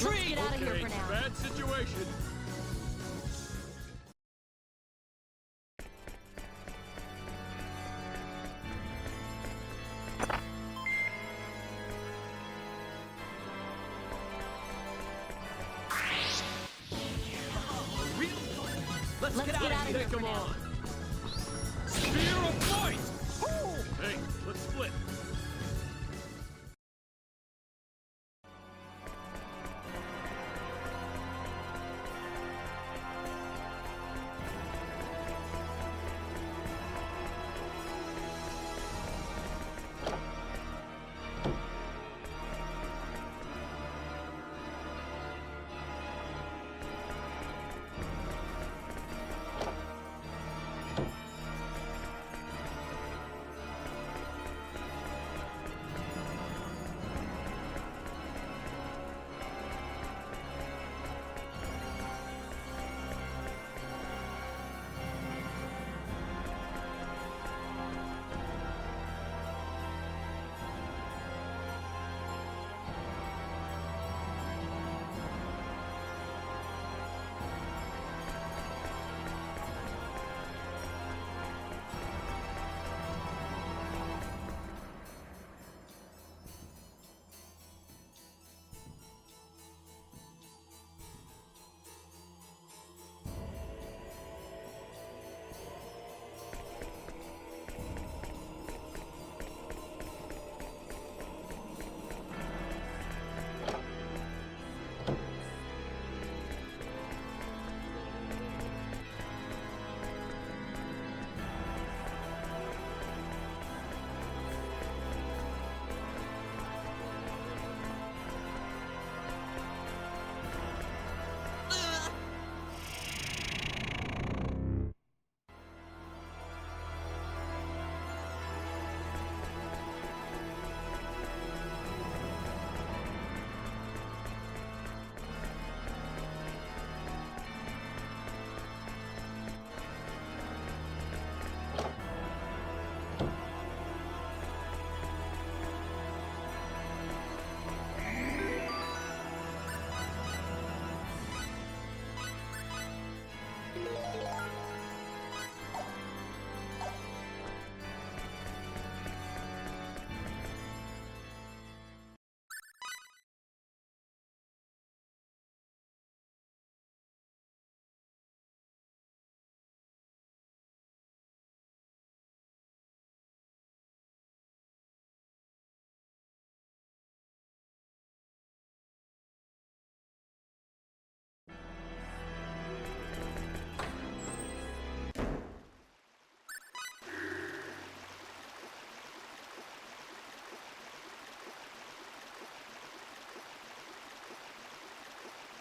Retreat! Let's get out of here Okay, for now. bad situation. Let's get out of here Take for them now. on. Spear of point! Hey, let's split.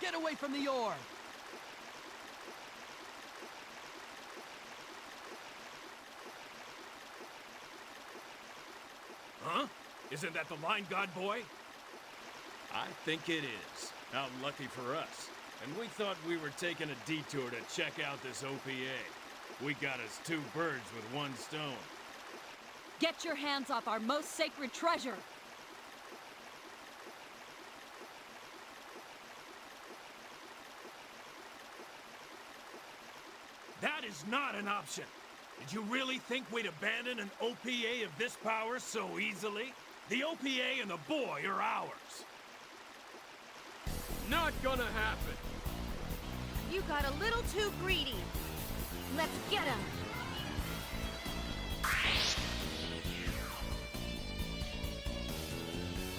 Get away from the orb! Huh? Isn't that the line god boy? I think it is. How lucky for us. And we thought we were taking a detour to check out this OPA. We got us two birds with one stone. Get your hands off our most sacred treasure! That is not an option. Did you really think we'd abandon an OPA of this power so easily? The OPA and the boy are ours. Not gonna happen. You got a little too greedy. Let's get him.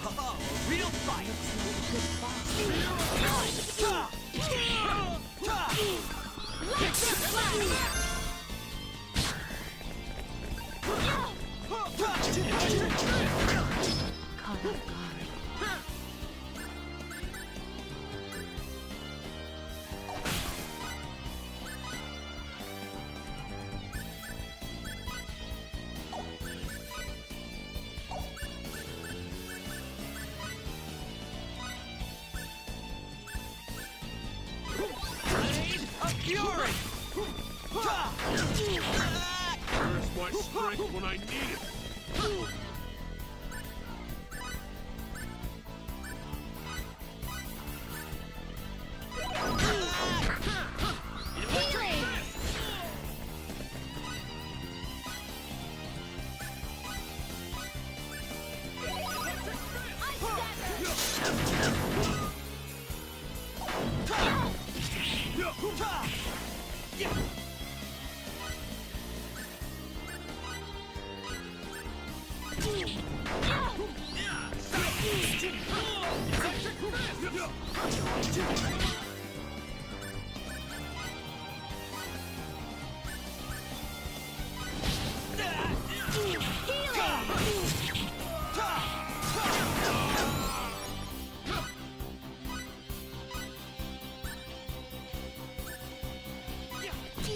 Oh, a real fight! Caught off guard. Fury! Where's my strength when I need it?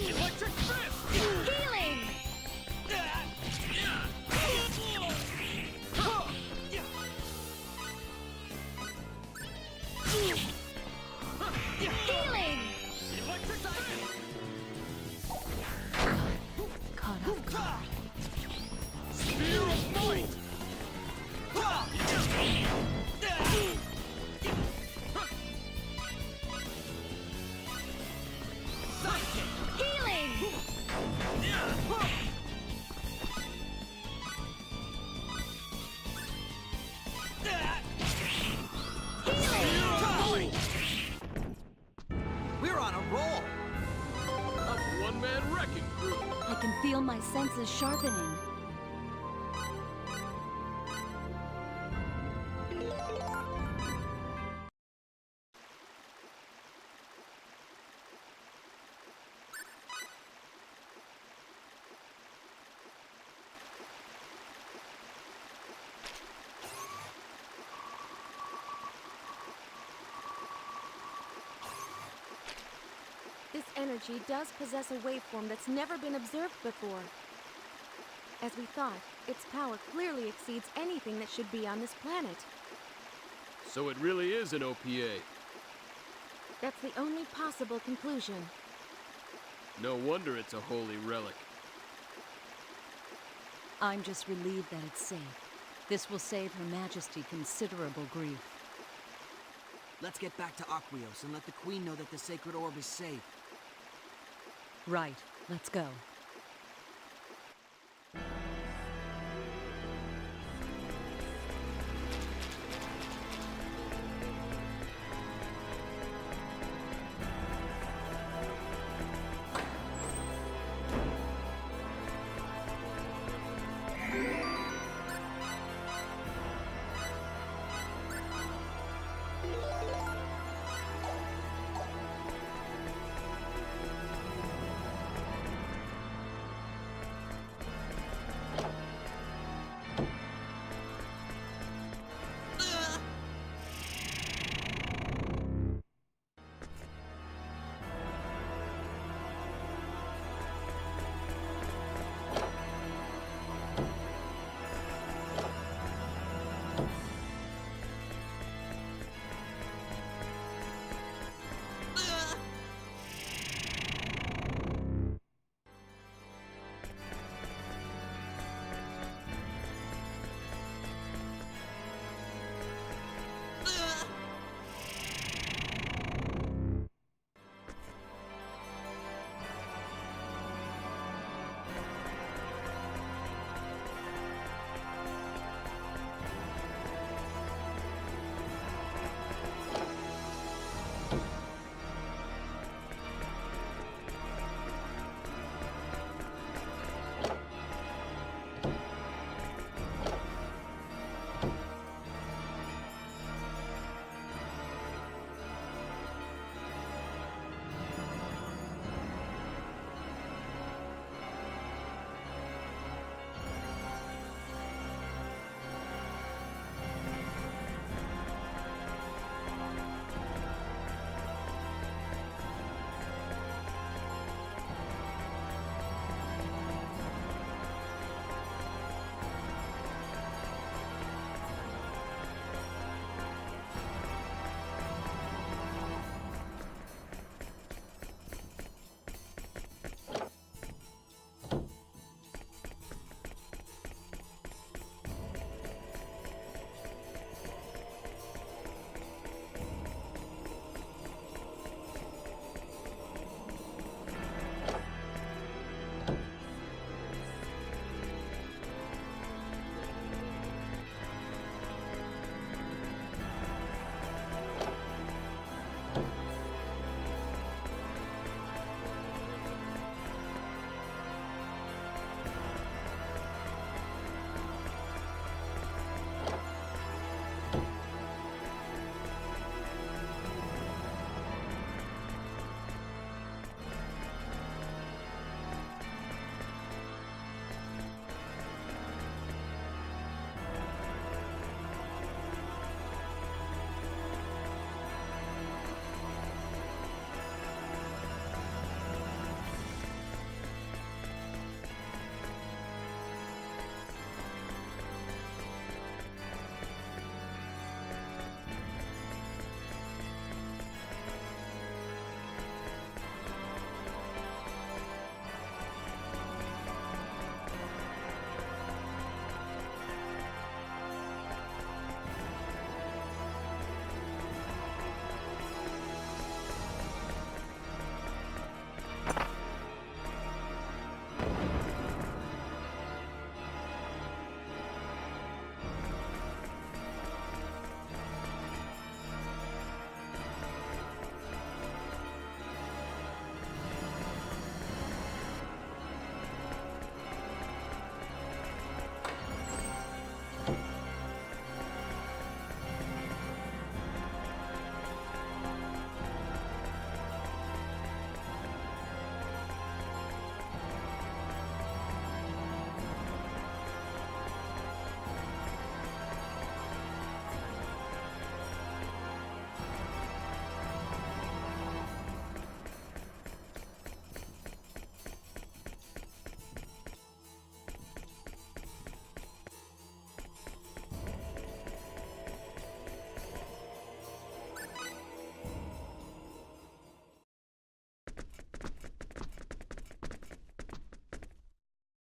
Electric fist! Healing! Healing! Electric fist! Caught off guard. Spear of might! Healing! Healing! We're on a roll. A one-man wrecking crew! I can feel my senses sharpening. This energy does possess a waveform that's never been observed before. As we thought, its power clearly exceeds anything that should be on this planet. So it really is an OPA. That's the only possible conclusion. No wonder it's a holy relic. I'm just relieved that it's safe. This will save Her Majesty considerable grief. Let's get back to Aqueos and let the Queen know that the sacred orb is safe. Right, let's go.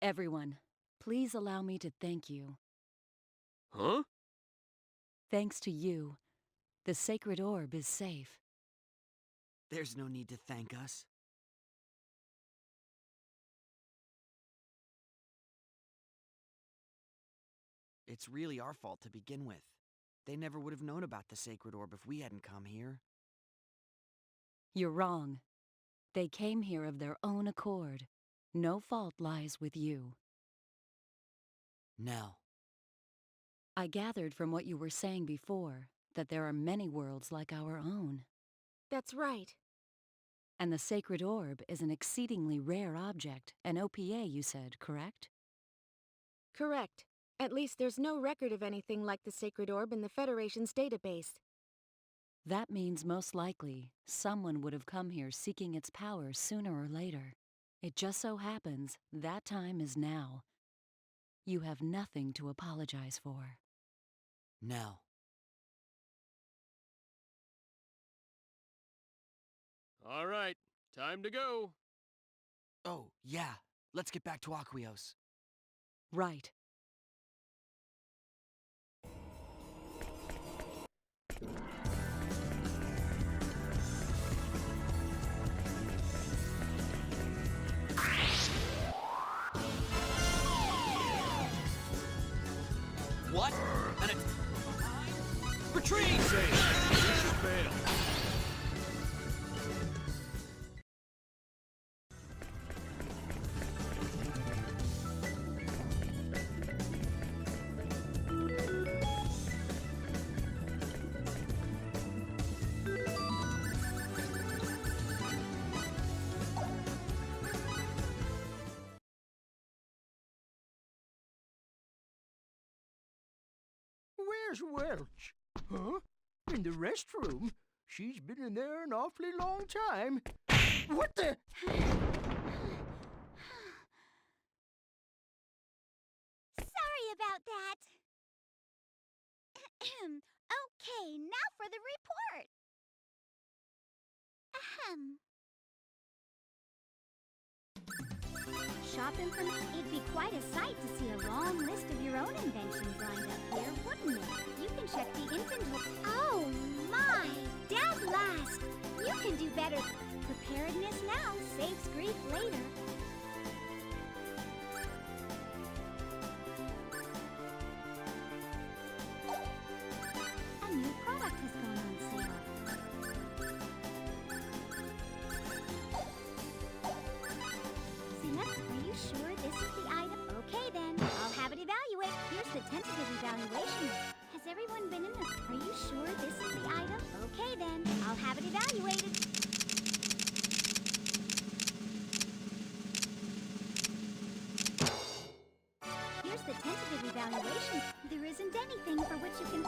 Everyone, please allow me to thank you. Huh? Thanks to you, the sacred orb is safe. There's no need to thank us. It's really our fault to begin with. They never would have known about the sacred orb if we hadn't come here. You're wrong. They came here of their own accord. No fault lies with you. Nell. I gathered from what you were saying before that there are many worlds like our own. That's right. And the sacred orb is an exceedingly rare object, an OPA, you said, correct? Correct. At least there's no record of anything like the sacred orb in the Federation's database. That means most likely someone would have come here seeking its power sooner or later. It just so happens that time is now. You have nothing to apologize for. Nell. All right, time to go. Oh, yeah. Let's get back to Aquios. Right. What? And it's... Retreat! Mission failed. Where's Welch? Huh? In the restroom? She's been in there an awfully long time. What the? Sorry about that. Okay, now for the report. Ahem. Shopping for me? It'd be quite a sight to see a long list of your own inventions lined up here, wouldn't it? You can check the inventory. Oh my! Dead last! You can do better. Preparedness now saves grief later. A new product has gone on sale. Zena, are you sure this is the item? Okay then, I'll have it evaluate. Here's the tentative evaluation. Has everyone been in the... Are you sure this is the item? Okay then, I'll have it evaluated. Here's the tentative evaluation. There isn't anything for which you can...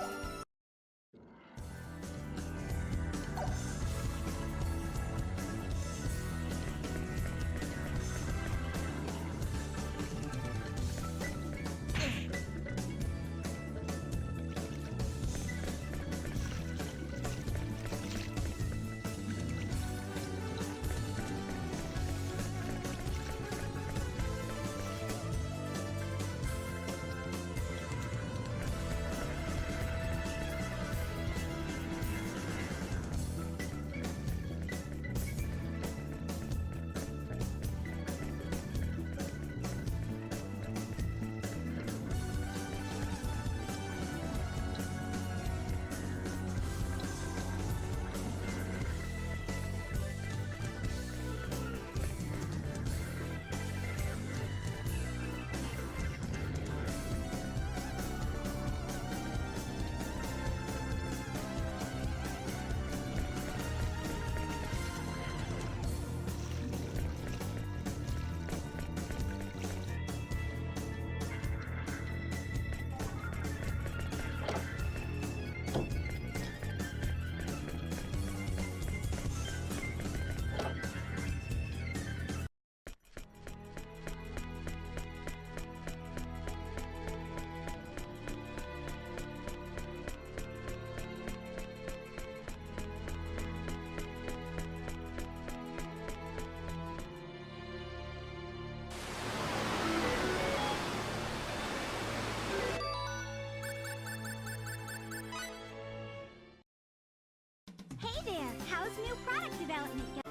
there. How's new product development going?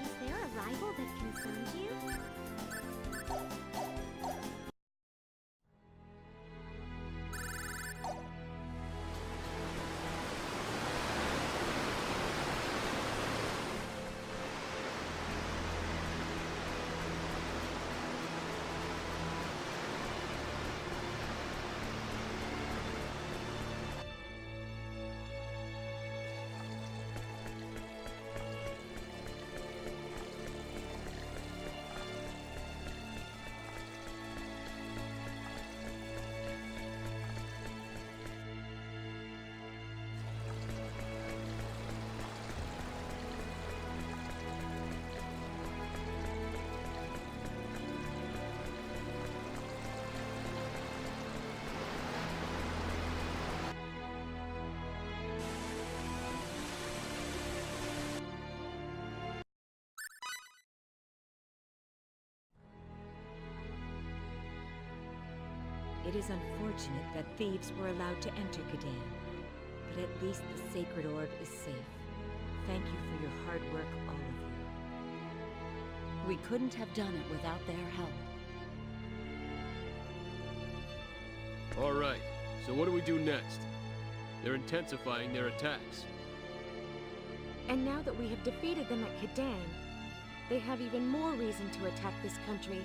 Is there a rival that concerns you? It is unfortunate that thieves were allowed to enter Gadan, but at least the sacred orb is safe. Thank you for your hard work, all of you. We couldn't have done it without their help. All right, so what do we do next? They're intensifying their attacks. And now that we have defeated them at Kadan, they have even more reason to attack this country.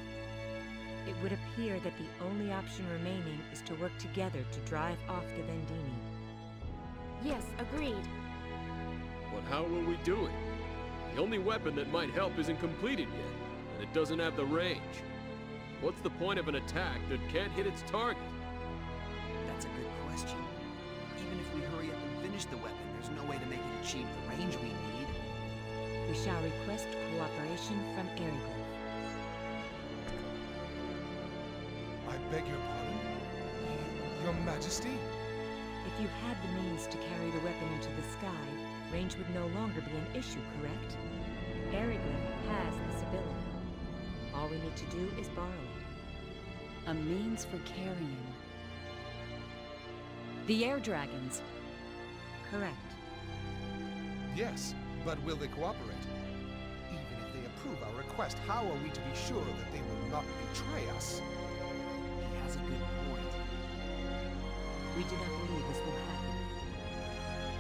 It would appear that the only option remaining is to work together to drive off the Vendini. Yes, agreed. But how will we do it? The only weapon that might help isn't completed yet, and it doesn't have the range. What's the point of an attack that can't hit its target? That's a good question. Even if we hurry up and finish the weapon, there's no way to make it achieve the range we need. We shall request cooperation from Airygliph. I beg your pardon? Your Majesty? If you had the means to carry the weapon into the sky, range would no longer be an issue, correct? Airygliph has this ability. All we need to do is borrow it. A means for carrying. The air dragons. Correct. Yes, but will they cooperate? Even if they approve our request, how are we to be sure that they will not betray us? He has a good point. We do not believe this will happen.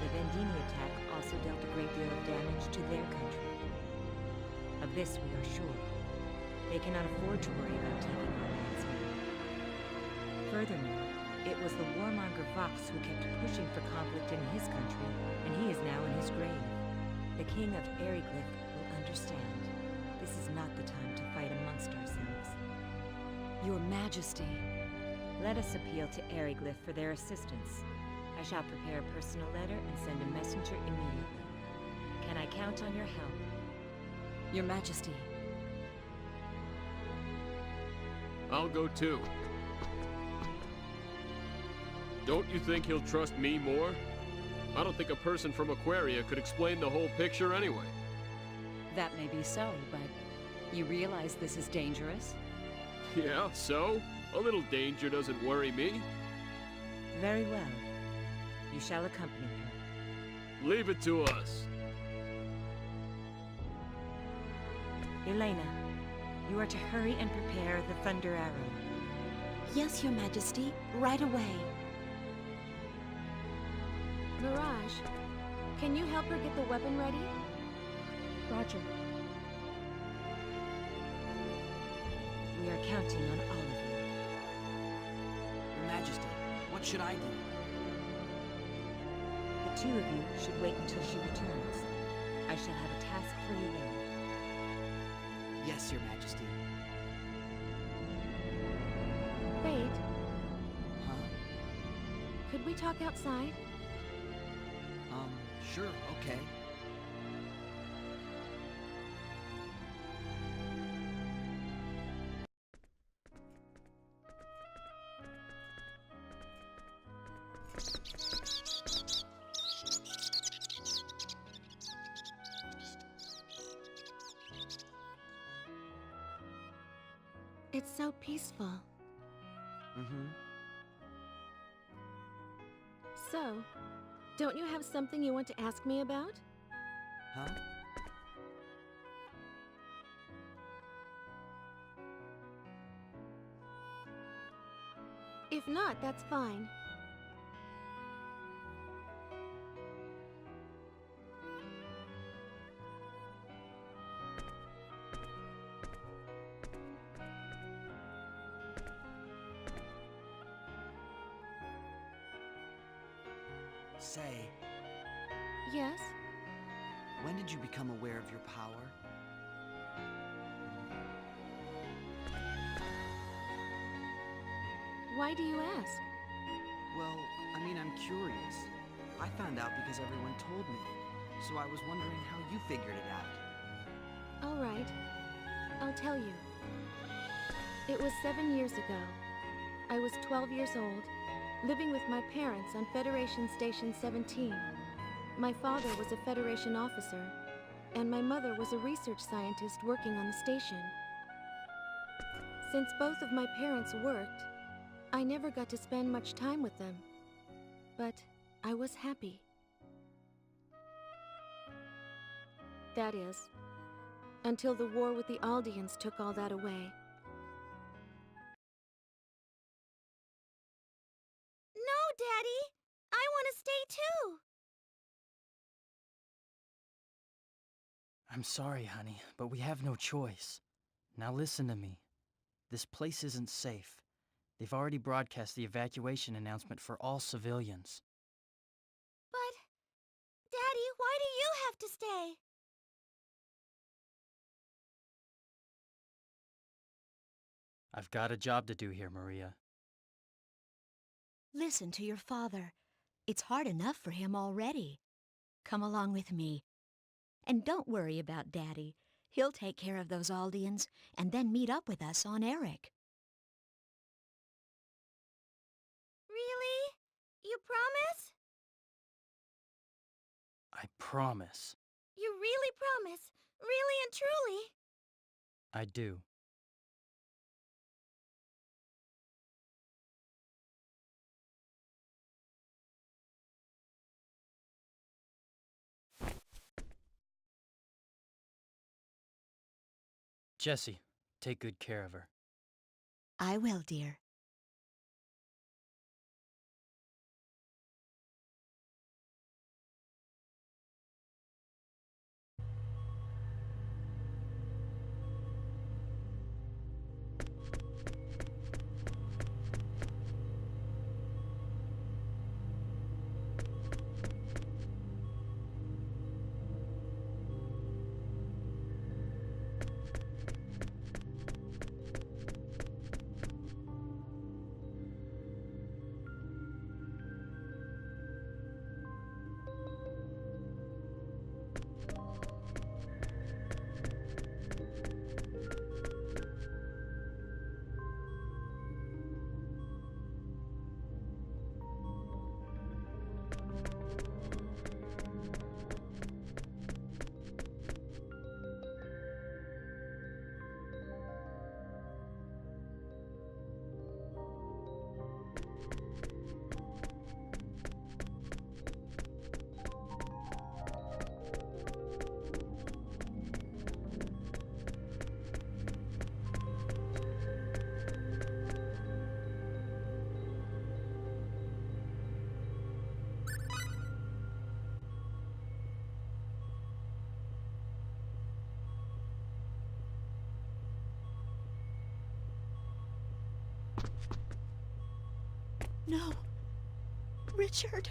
The Vendini attack also dealt a great deal of damage to their country. Of this we are sure. They cannot afford to worry about taking our ransom. Furthermore, it was the warmonger Vox who kept pushing for conflict in his country, and he is now in his grave. The king of Airygliph will understand. This is not the time to fight amongst ourselves. Your Majesty. Let us appeal to Airygliph for their assistance. I shall prepare a personal letter and send a messenger immediately. Can I count on your help? Your Majesty. I'll go too. Don't you think he'll trust me more? I don't think a person from Aquaria could explain the whole picture anyway. That may be so, but you realize this is dangerous? Yeah, so? A little danger doesn't worry me. Very well. You shall accompany her. Leave it to us. Elena, you are to hurry and prepare the Thunder Arrow. Yes, Your Majesty. Right away. Mirage, can you help her get the weapon ready? Roger. We are counting on all of you. Your Majesty, what should I do? The two of you should wait until she returns. I shall have a task for you then. Yes, Your Majesty. Wait, Huh? could we talk outside? Sure, okay. It's so peaceful. Mm-hmm. So, Don't you have something you want to ask me about? Huh? If not, that's fine. Say, Yes? when did you become aware of your power? Why do you ask? Well, I'm curious. I found out because everyone told me, so I was wondering how you figured it out. All right. I'll tell you. It was 7 years ago. I was 12 years old, living with my parents on Federation Station 17. My father was a Federation officer, and my mother was a research scientist working on the station. Since both of my parents worked, I never got to spend much time with them. But I was happy. That is, until the war with the Aldeans took all that away. No, Daddy! I want to stay too! I'm sorry, honey, but we have no choice. Now listen to me. This place isn't safe. They've already broadcast the evacuation announcement for all civilians. But, Daddy, why do you have to stay? I've got a job to do here, Maria. Listen to your father. It's hard enough for him already. Come along with me. And don't worry about Daddy. He'll take care of those Aldeans and then meet up with us on Eric. Really? You promise? I promise. You really promise? Really and truly? I do. Jessie, take good care of her. I will, dear. No. Richard.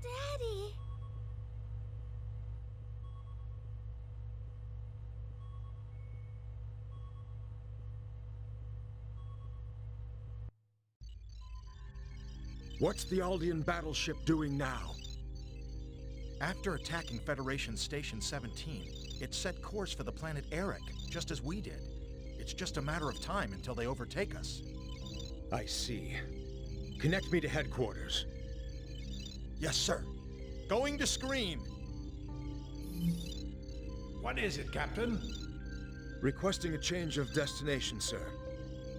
Daddy! What's the Aldean battleship doing now? After attacking Federation Station 17, it set course for the planet Eric, just as we did. It's just a matter of time until they overtake us. I see. Connect me to headquarters. Yes, sir. Going to screen. What is it, Captain? Requesting a change of destination, sir.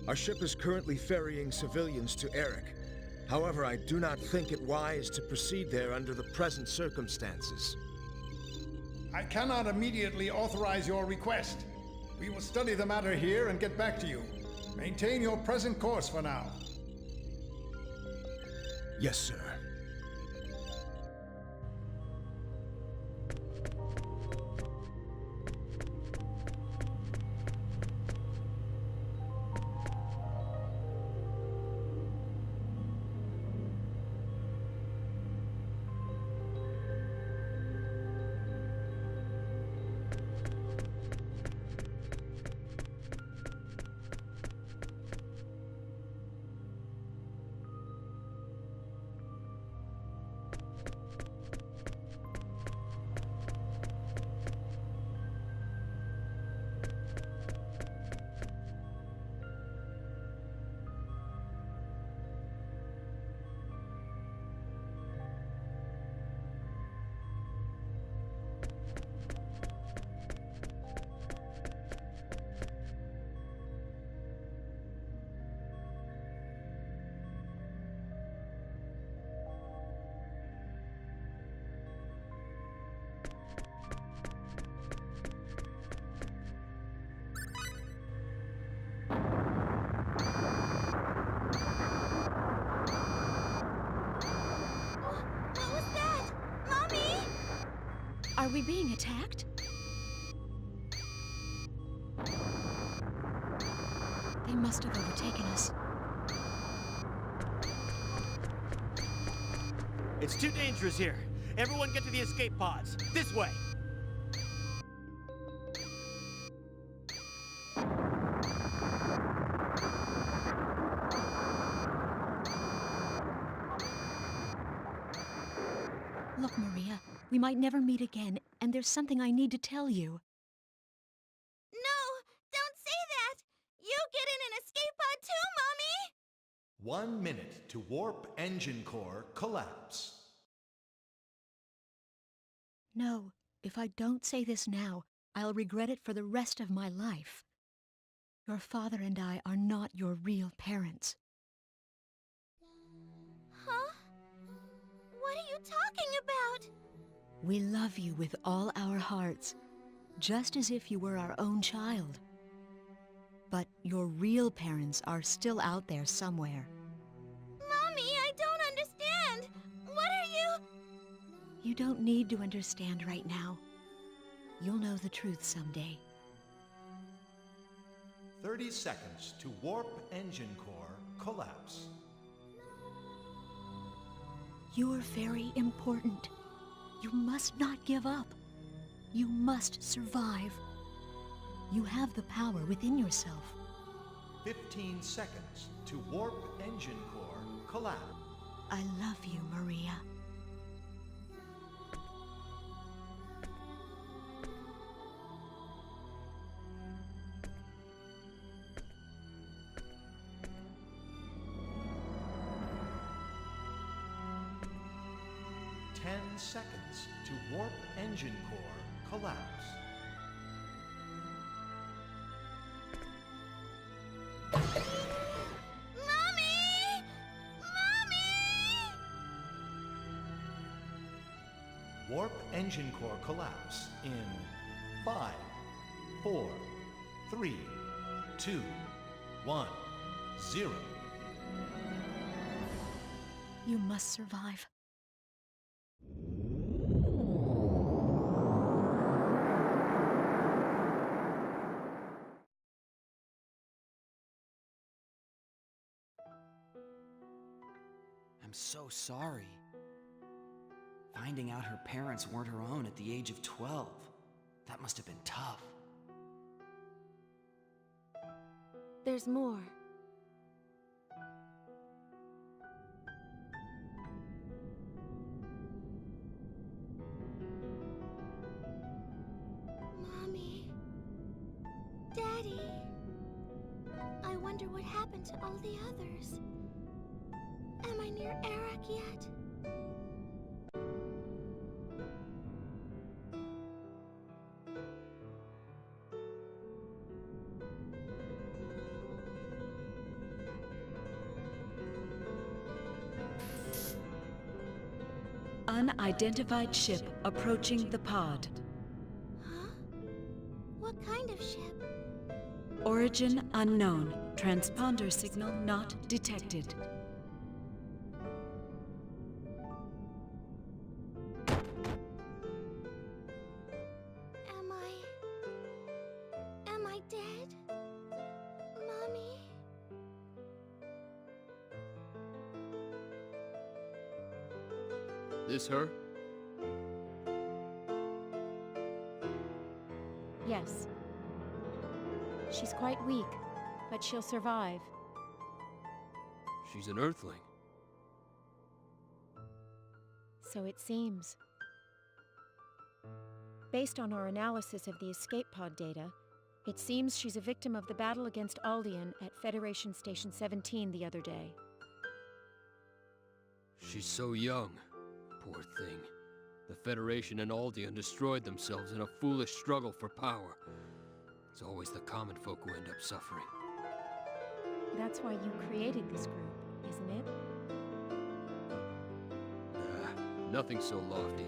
Our ship is currently ferrying civilians to Eric. However, I do not think it wise to proceed there under the present circumstances. I cannot immediately authorize your request. We will study the matter here and get back to you. Maintain your present course for now. Yes, sir. Are we being attacked? They must have overtaken us. It's too dangerous here. Everyone get to the escape pods. This way. Look, Maria, we might never meet again, and there's something I need to tell you. No, don't say that! You get in an escape pod too, Mommy! 1 minute to warp engine core collapse. No, if I don't say this now, I'll regret it for the rest of my life. Your father and I are not your real parents. Huh? What are you talking about? We love you with all our hearts, just as if you were our own child. But your real parents are still out there somewhere. Mommy, I don't understand! What are you... You don't need to understand right now. You'll know the truth someday. 30 seconds to warp engine core collapse. You're very important. You must not give up. You must survive. You have the power within yourself. 15 seconds to warp engine core collapse. I love you, Maria. Seconds to warp engine core collapse. Mommy! Mommy! Warp engine core collapse in 5, 4, 3, 2, 1, 0. You must survive. I'm so sorry. Finding out her parents weren't her own at the age of 12. That must have been tough. There's more. Mommy. Daddy. I wonder what happened to all the others. Am I near Eric yet? unidentified ship approaching the pod. Huh? What kind of ship? Origin unknown. Transponder signal not detected. Am I dead? Mommy? This her? Yes. She's quite weak, but she'll survive. She's an Earthling. So it seems. Based on our analysis of the escape pod data, it seems she's a victim of the battle against Aldean at Federation Station 17 the other day. She's so young. Poor thing. The Federation and Aldean destroyed themselves in a foolish struggle for power. It's always the common folk who end up suffering. That's why you created this group, isn't it? Nothing so lofty.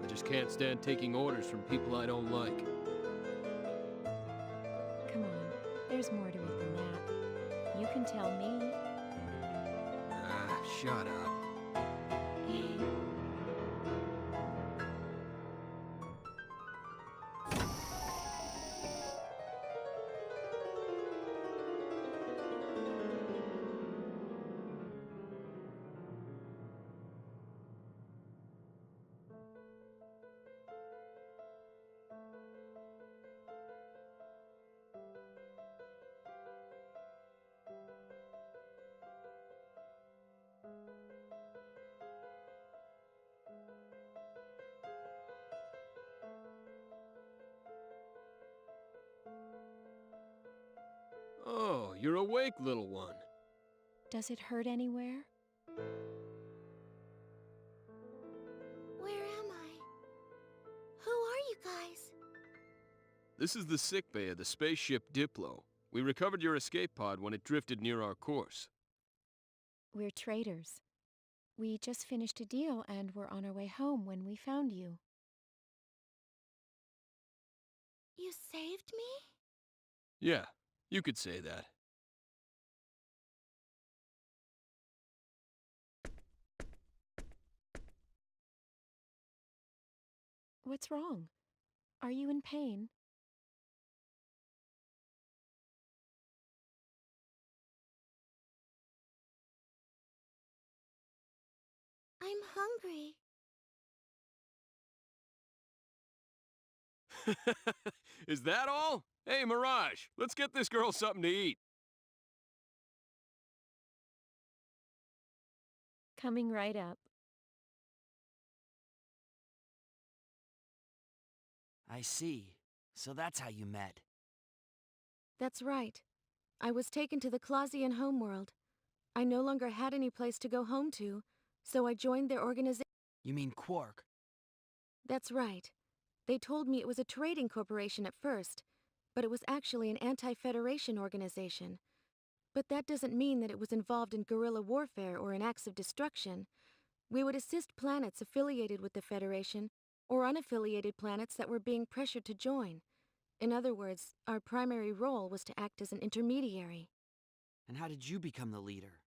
I just can't stand taking orders from people I don't like. Come on, there's more to it than that. You can tell me. Shut up. Oh, you're awake, little one. Does it hurt anywhere? Where am I? Who are you guys? This is the sickbay of the spaceship Diplo. We recovered your escape pod when it drifted near our course. We're traders. We just finished a deal and were on our way home when we found you. You saved me? Yeah, you could say that. What's wrong? Are you in pain? I'm hungry. Is that all? Hey, Mirage, let's get this girl something to eat. Coming right up. I see. So that's how you met. That's right. I was taken to the Clausian homeworld. I no longer had any place to go home to, so I joined their organization. You mean Quark? That's right. They told me it was a trading corporation at first, but it was actually an anti-Federation organization. But that doesn't mean that it was involved in guerrilla warfare or in acts of destruction. We would assist planets affiliated with the Federation or unaffiliated planets that were being pressured to join. In other words, our primary role was to act as an intermediary. And how did you become the leader?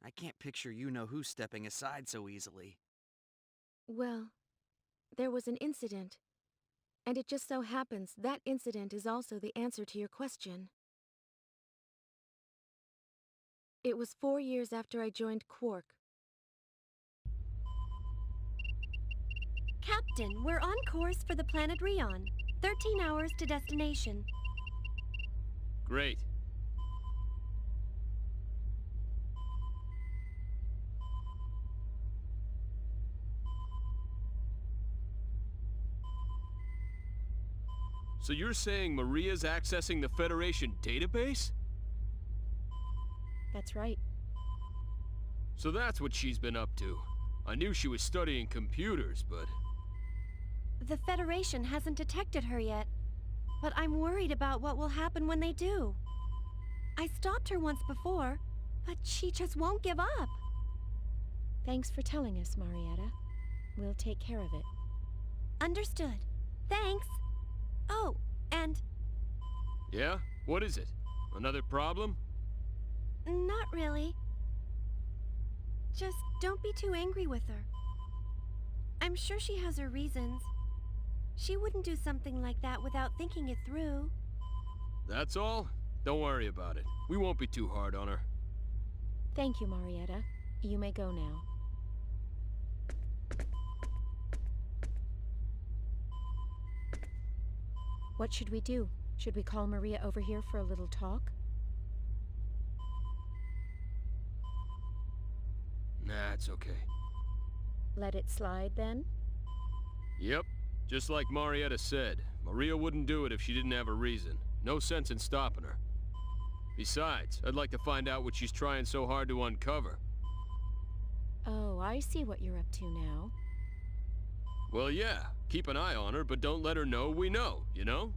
I can't picture you-know-who stepping aside so easily. Well, there was an incident. And it just so happens that incident is also the answer to your question. It was 4 years after I joined Quark. Captain, we're on course for the planet Rion. 13 hours to destination. Great. So you're saying Maria's accessing the Federation database? That's right. So that's what she's been up to. I knew she was studying computers, but... The Federation hasn't detected her yet, but I'm worried about what will happen when they do. I stopped her once before, but she just won't give up. Thanks for telling us, Marietta. We'll take care of it. Understood. Thanks. Oh, and Yeah? What is it? Another problem? not really. Just don't be too angry with her. I'm sure she has her reasons. She wouldn't do something like that without thinking it through. That's all? Don't worry about it. We won't be too hard on her. Thank you, Marietta. You may go now. What should we do? Should we call Maria over here for a little talk? Nah, it's okay. Let it slide, then? Yep. Just like Marietta said, Maria wouldn't do it if she didn't have a reason. No sense in stopping her. Besides, I'd like to find out what she's trying so hard to uncover. Oh, I see what you're up to now. Well, yeah. Keep an eye on her, but don't let her know we know, you know?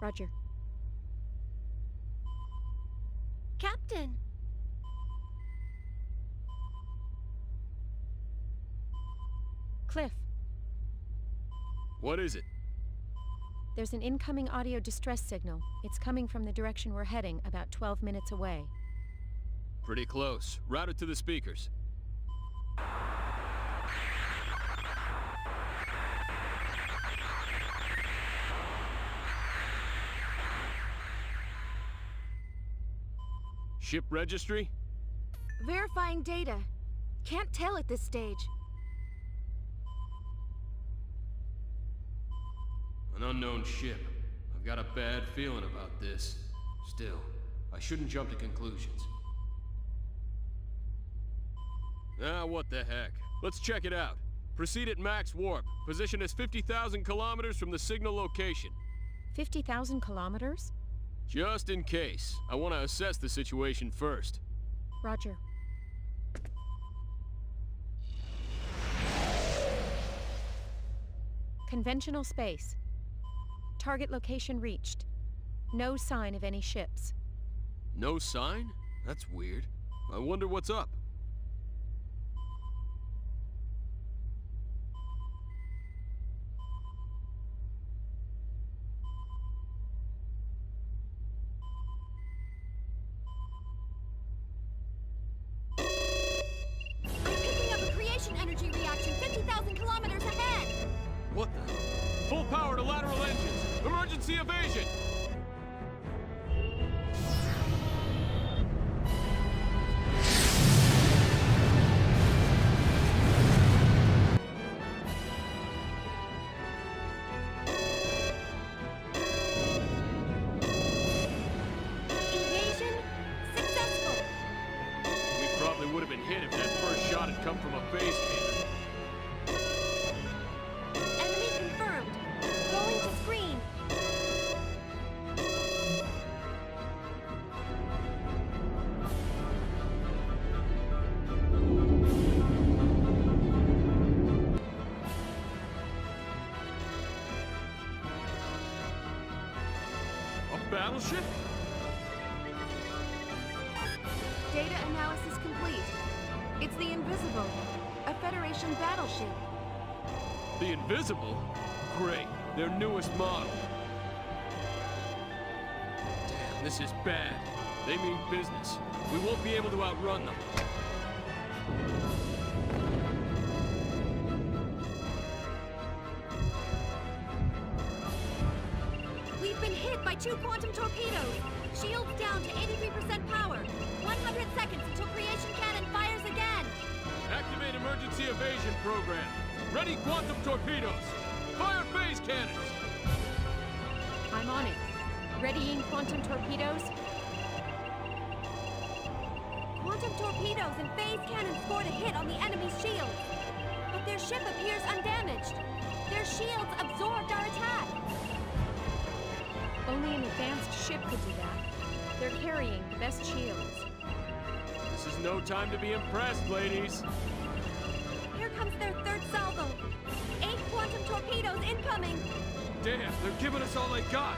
Roger. Captain! Cliff, What is it? there's an incoming audio distress signal. It's coming from the direction we're heading, about 12 minutes away. Pretty close. Route it to the speakers. Ship registry? Verifying data. Can't tell at this stage. An unknown ship. I've got a bad feeling about this. Still, I shouldn't jump to conclusions. Ah, what the heck. Let's check it out. Proceed at max warp. Position is 50,000 kilometers from the signal location. 50,000 kilometers? Just in case. I want to assess the situation first. Roger. Conventional space. Target location reached. No sign of any ships. No sign? That's weird. I wonder what's up. Picking up a creation energy reaction 50,000 kilometers ahead! What the? Full power to lateral engines! Emergency evasion! Evasion successful! We probably would have been hit if that first shot had come from a phase cannon. Enemy confirmed. Going to screen. A battleship? Data analysis complete. It's the Invisible, a Federation battleship. The Invisible? Great. Their newest model. Damn, this is bad. They mean business. We won't be able to outrun them. We've been hit by 2 quantum torpedoes. Shields down to 83% power. 100 seconds until creation cannon fires again. Activate emergency evasion program. Ready quantum torpedoes. Fire phase cannons. I'm on it. Readying quantum torpedoes. Quantum torpedoes and phase cannons scored a hit on the enemy's shields. But their ship appears undamaged. Their shields absorbed our attack. Only an advanced ship could do that. They're carrying the best shields. This is no time to be impressed, ladies. Here comes their third salvo. 8 quantum torpedoes incoming. Damn, they're giving us all they got.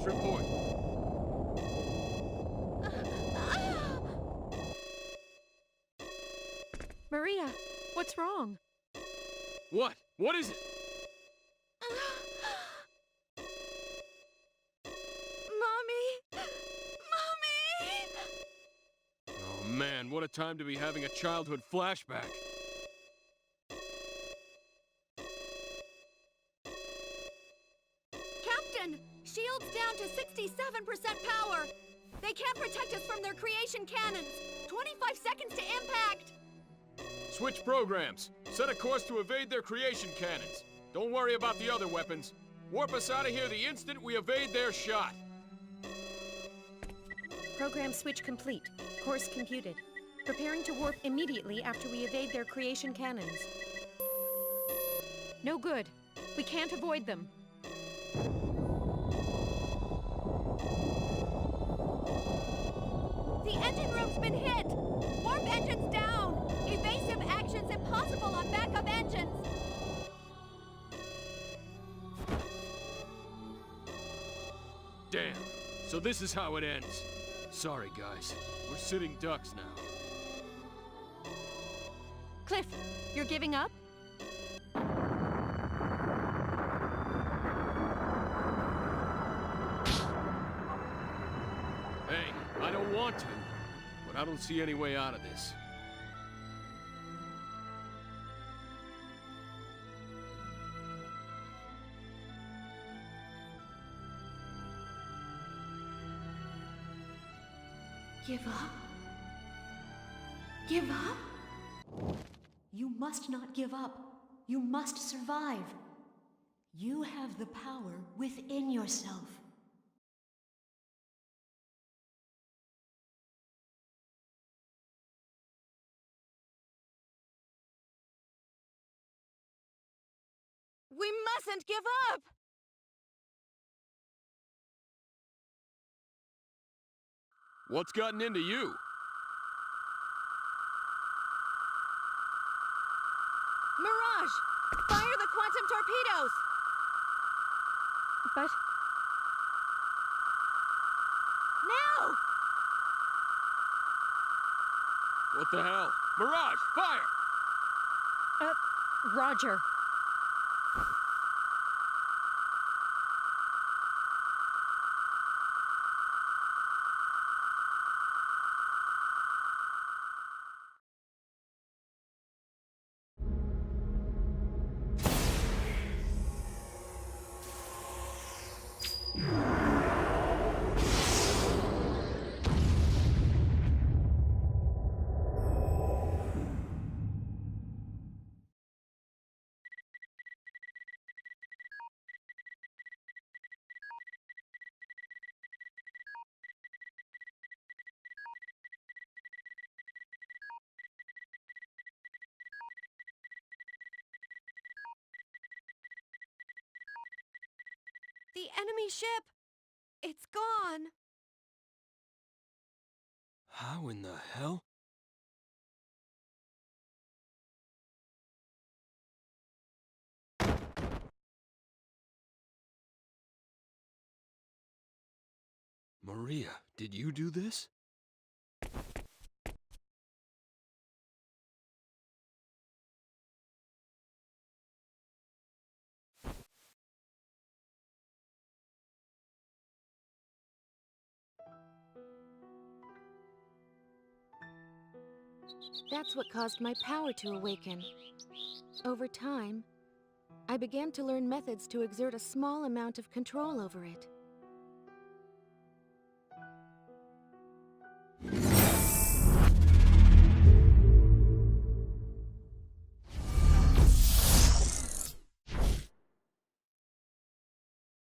Status report. Maria, what's wrong? What? What is it? Mommy! Mommy! Oh man, what a time to be having a childhood flashback. Captain! Shields down to 67% power! They can't protect us from their creation cannons! 25 seconds to impact! Switch programs. Set a course to evade their creation cannons. Don't worry about the other weapons. Warp us out of here the instant we evade their shot. Program switch complete. Course computed. Preparing to warp immediately after we evade their creation cannons. No good. We can't avoid them. The engine room's been hit! Warp engines down! Evasive actions impossible on backup engines! Damn. So this is how it ends. Sorry, guys. We're sitting ducks now. Cliff, you're giving up? Hey, I don't want to, but I don't see any way out of this. Give up? Give up? You must not give up. You must survive. You have the power within yourself. We mustn't give up! What's gotten into you? Mirage! Fire the quantum torpedoes! But... Now! What the hell? Mirage, fire! Roger. The enemy ship! It's gone! How in the hell? Maria, did you do this? That's what caused my power to awaken. Over time, I began to learn methods to exert a small amount of control over it.